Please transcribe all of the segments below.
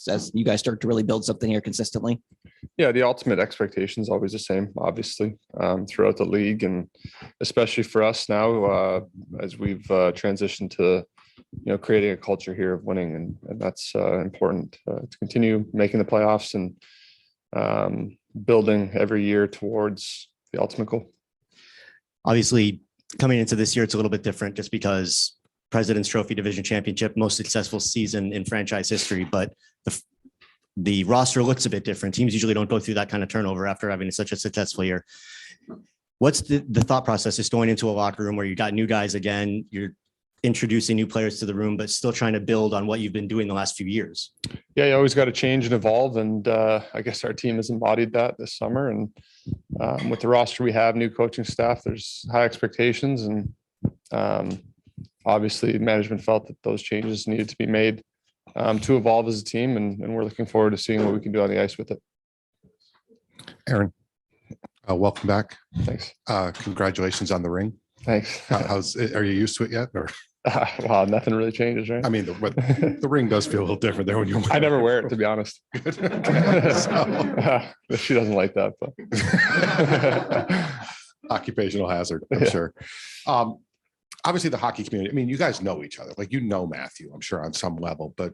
as you guys start to really build something here consistently? Yeah, the ultimate expectation is always the same, obviously, throughout the league, and especially for us now, as we've transitioned to, creating a culture here of winning, and that's important to continue making the playoffs and building every year towards the ultimate goal. Obviously, coming into this year, it's a little bit different just because President's Trophy Division Championship, most successful season in franchise history, but the roster looks a bit different. Teams usually don't go through that kind of turnover after having such a successful year. What's the thought process just going into a locker room where you got new guys again, you're introducing new players to the room, but still trying to build on what you've been doing the last few years? Yeah, you always got to change and evolve. And I guess our team has embodied that this summer. And with the roster we have, new coaching staff, there's high expectations. And obviously management felt that those changes needed to be made to evolve as a team. And we're looking forward to seeing what we can do on the ice with it. Aaron, welcome back. Thanks. Congratulations on the ring. Thanks. Are you used to it yet? Or wow, nothing really changes, right? I mean, the ring does feel a little different there when you wear I never wear it, to be honest. She doesn't like that, but occupational hazard, I'm sure. Obviously the hockey community, I mean, you guys know each other, like, Matthew, I'm sure on some level, but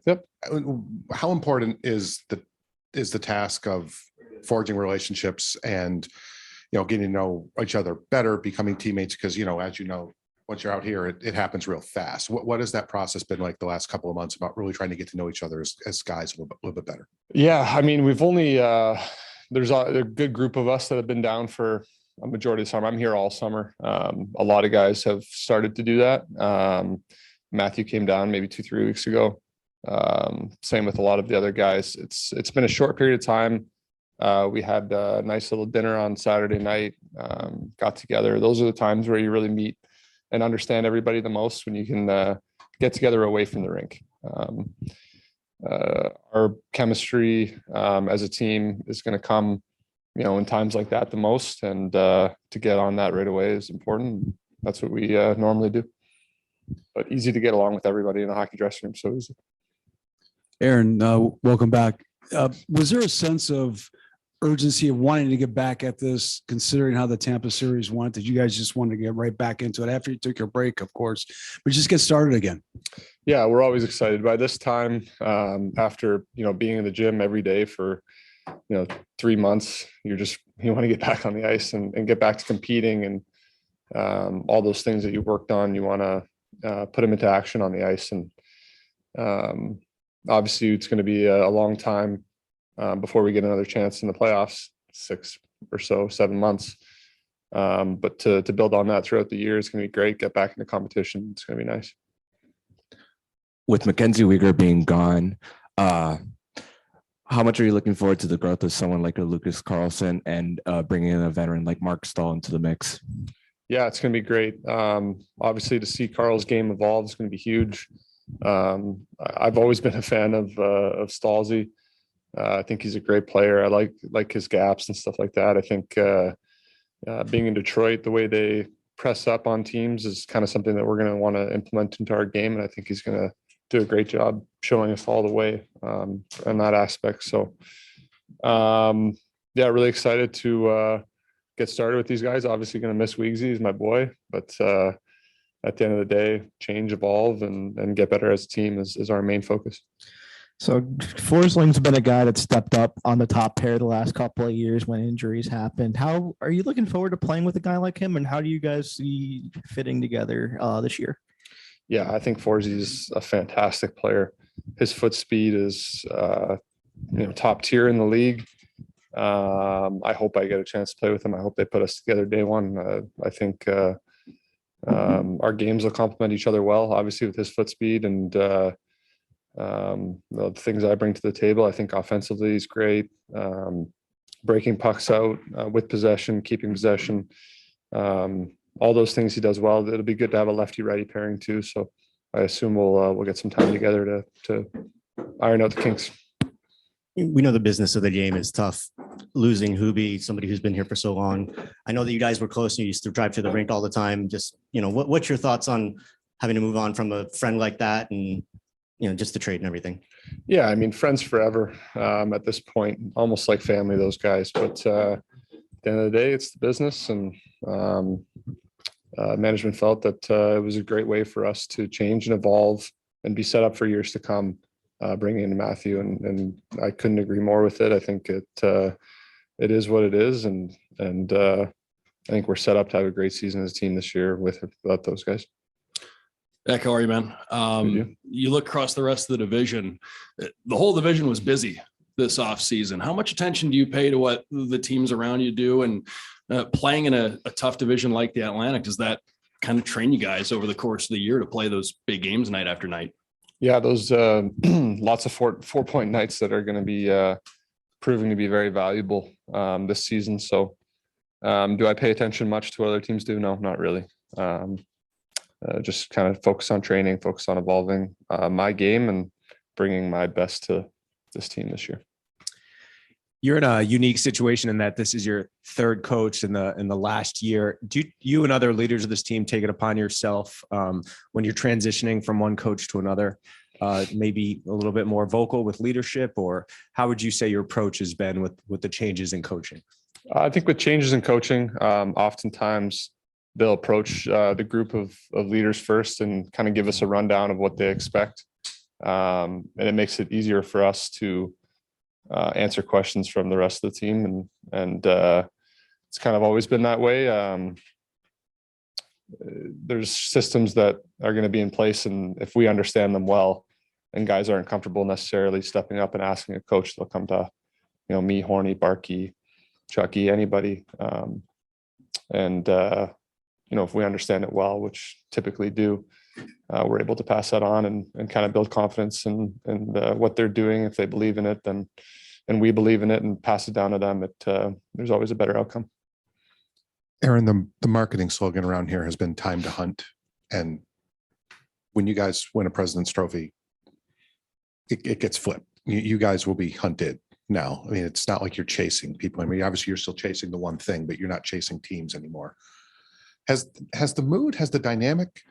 how important is the task of forging relationships and, getting to know each other better, becoming teammates? Because, as you know, once you're out here, it happens real fast. What has that process been like the last couple of months about really trying to get to know each other as guys a little bit better? Yeah, I mean, we've only, there's a good group of us that have been down for a majority of the summer. I'm here all summer. A lot of guys have started to do that. Matthew came down maybe 2-3 weeks ago. Same with a lot of the other guys. It's been a short period of time. We had a nice little dinner on Saturday night, got together. Those are the times where you really meet and understand everybody the most, when you can get together away from the rink. Our chemistry as a team is going to come, in times like that the most, and to get on that right away is important. That's what we normally do, but easy to get along with everybody in the hockey dressing room. So easy. Aaron, welcome back. Was there a sense of urgency of wanting to get back at this, considering how the Tampa series went? Did you guys just want to get right back into it after you took your break, of course, but just get started again? Yeah, we're always excited. By this time, after, being in the gym every day for, 3 months, you want to get back on the ice and get back to competing, and all those things that you worked on, you want to put them into action on the ice. And obviously it's going to be a long time before we get another chance in the playoffs, 6 or so, 7 months. But to build on that throughout the year, it's going to be great. Get back into competition. It's going to be nice. With Mackenzie Weegar being gone, how much are you looking forward to the growth of someone like a Lucas Carlson and bringing in a veteran like Mark Stahl into the mix? Yeah, it's going to be great. Obviously, to see Carl's game evolve is going to be huge. I've always been a fan of Stalzy. I think he's a great player. I like his gaps and stuff like that. I think being in Detroit, the way they press up on teams is kind of something that we're going to want to implement into our game. And I think he's going to do a great job showing us all the way in that aspect. So, really excited to get started with these guys. Obviously going to miss Weegsy, he's my boy, but at the end of the day, change, evolve, and get better as a team is our main focus. So Forsling's been a guy that stepped up on the top pair the last couple of years when injuries happened. How are you looking forward to playing with a guy like him, and how do you guys see fitting together this year? Yeah, I think Forszy's a fantastic player. His foot speed is top tier in the league. I hope I get a chance to play with him. I hope they put us together day one. I think our games will complement each other well, obviously with his foot speed and the things I bring to the table. I think offensively he's great. Breaking pucks out with possession, keeping possession, all those things he does well. It'll be good to have a lefty-righty pairing too. So I assume we'll get some time together to iron out the kinks. We know the business of the game is tough. Losing Hubie, somebody who's been here for so long. I know that you guys were close and you used to drive to the rink all the time. Just, what's your thoughts on having to move on from a friend like that, and just the trade and everything. Yeah, I mean, friends forever at this point, almost like family, those guys. But at the end of the day, it's the business, and management felt that it was a great way for us to change and evolve and be set up for years to come, bringing in Matthew. And I couldn't agree more with it. I think it is what it is. And I think we're set up to have a great season as a team this year without those guys. Heck, how are you, man? You look across the rest of the division. The whole division was busy this offseason. How much attention do you pay to what the teams around you do? And playing in a tough division like the Atlantic, does that kind of train you guys over the course of the year to play those big games night after night? Yeah, those lots of 4-point nights that are going to be proving to be very valuable this season. So do I pay attention much to what other teams do? No, not really. Just kind of focus on training, focus on evolving my game and bringing my best to this team this year. You're in a unique situation in that this is your third coach in the last year. Do you and other leaders of this team take it upon yourself when you're transitioning from one coach to another, maybe a little bit more vocal with leadership, or how would you say your approach has been with the changes in coaching? I think with changes in coaching, oftentimes they'll approach the group of leaders first and kind of give us a rundown of what they expect. And it makes it easier for us to answer questions from the rest of the team. And it's kind of always been that way. There's systems that are going to be in place, and if we understand them well and guys aren't comfortable necessarily stepping up and asking a coach, they'll come to, me, Horny, Barkey, Chucky, anybody. If we understand it well, which typically do, we're able to pass that on and kind of build confidence in what they're doing. If they believe in it, then, and we believe in it and pass it down to them, there's always a better outcome. Aaron, the marketing slogan around here has been time to hunt. And when you guys win a President's Trophy, it gets flipped. You guys will be hunted now. I mean, it's not like you're chasing people. I mean, obviously you're still chasing the one thing, but you're not chasing teams anymore. Has the mood, has the dynamic,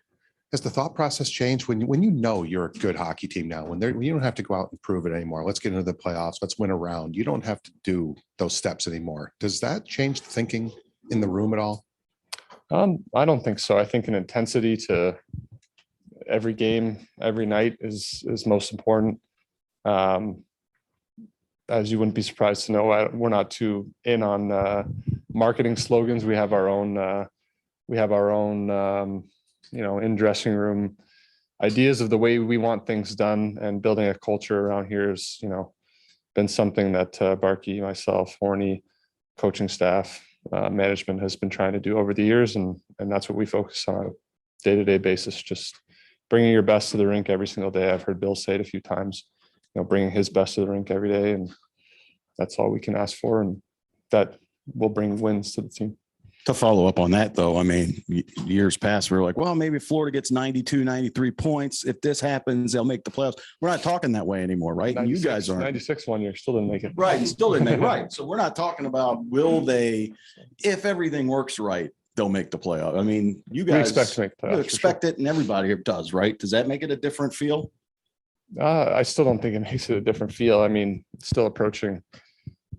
has the thought process changed when you know you're a good hockey team now, when you don't have to go out and prove it anymore? Let's get into the playoffs. Let's win a round. You don't have to do those steps anymore. Does that change the thinking in the room at all? I don't think so. I think an intensity to every game, every night is most important. As you wouldn't be surprised to know, we're not too in on marketing slogans. We have our own in dressing room ideas of the way we want things done, and building a culture around here has, been something that Barkey, myself, Horny, coaching staff, management has been trying to do over the years. And that's what we focus on a day-to-day basis, just bringing your best to the rink every single day. I've heard Bill say it a few times, bringing his best to the rink every day. And that's all we can ask for. And that will bring wins to the team. To follow up on that, though, I mean, years past, we were like, well, maybe Florida gets 92, 93 points. If this happens, they'll make the playoffs. We're not talking that way anymore, right? And you guys aren't. 96 one year, still didn't make it. Right, still didn't make it. Right. So we're not talking about will they, if everything works right, they'll make the playoff. I mean, you guys expect to make the playoffs. You expect it, and everybody here does, right? Does that make it a different feel? I still don't think it makes it a different feel. I mean, still approaching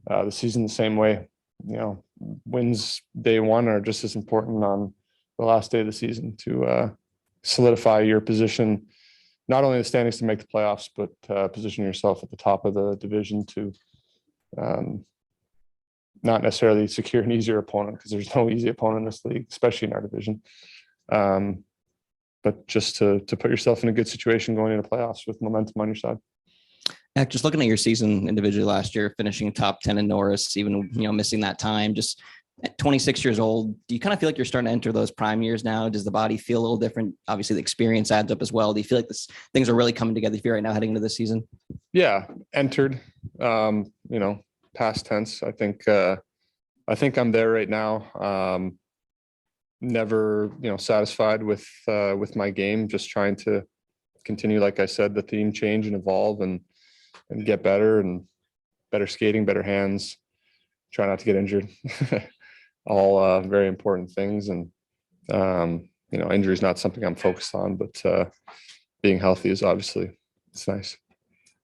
the season the same way. Wins day one are just as important on the last day of the season to solidify your position, not only the standings to make the playoffs, but position yourself at the top of the division to not necessarily secure an easier opponent, because there's no easy opponent in this league, especially in our division. But just to put yourself in a good situation going into playoffs with momentum on your side. Just looking at your season individually last year, finishing top 10 in Norris, even, missing that time, just at 26 years old, do you kind of feel like you're starting to enter those prime years now? Does the body feel a little different? Obviously the experience adds up as well. Do you feel like things are really coming together for you right now heading into this season? Yeah. Entered, past tense. I think I'm there right now. Never, satisfied with my game, just trying to continue, like I said, the theme, change and evolve and get better and better skating, better hands, try not to get injured. All very important things. And, injury is not something I'm focused on, but being healthy is obviously It's nice.